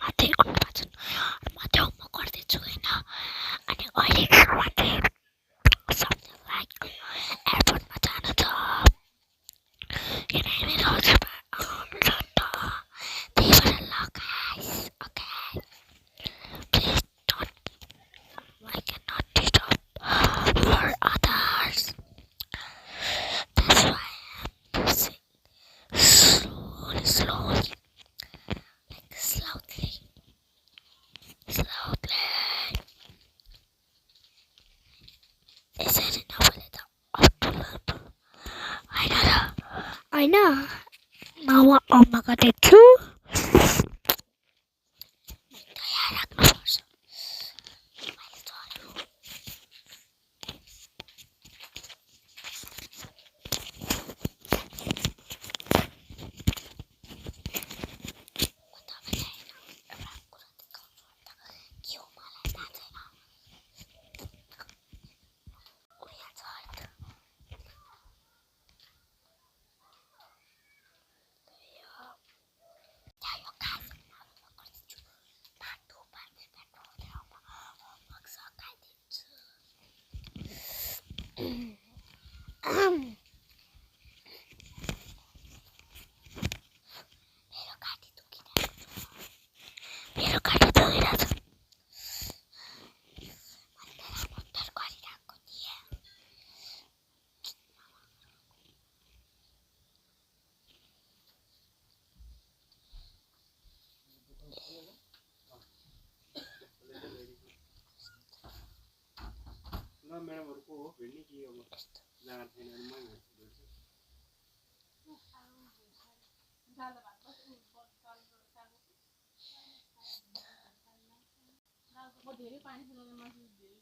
माथि गर्नु भएको छ माथि म गर्दैछु होइन अनि अहिलेसम्म चाहिँ something like एयरपोर्टमा जानु छ किनकि मेरो हजुरबा आउनुहुन्छ नि त त्यही भएर ल guys okay please don't I cannot disturb for others that's why I'm pushing slowly like slowly यसरी नबोले त अटुलो होइन म आउन गएको तयार राख्नुपर्छ मेरो घाँटी दुखिरहेछ म्याडमहरुको हो भेट्ने कि अब जाँदा छैन मै म धेरै पानी सुनाउने मासु धेरै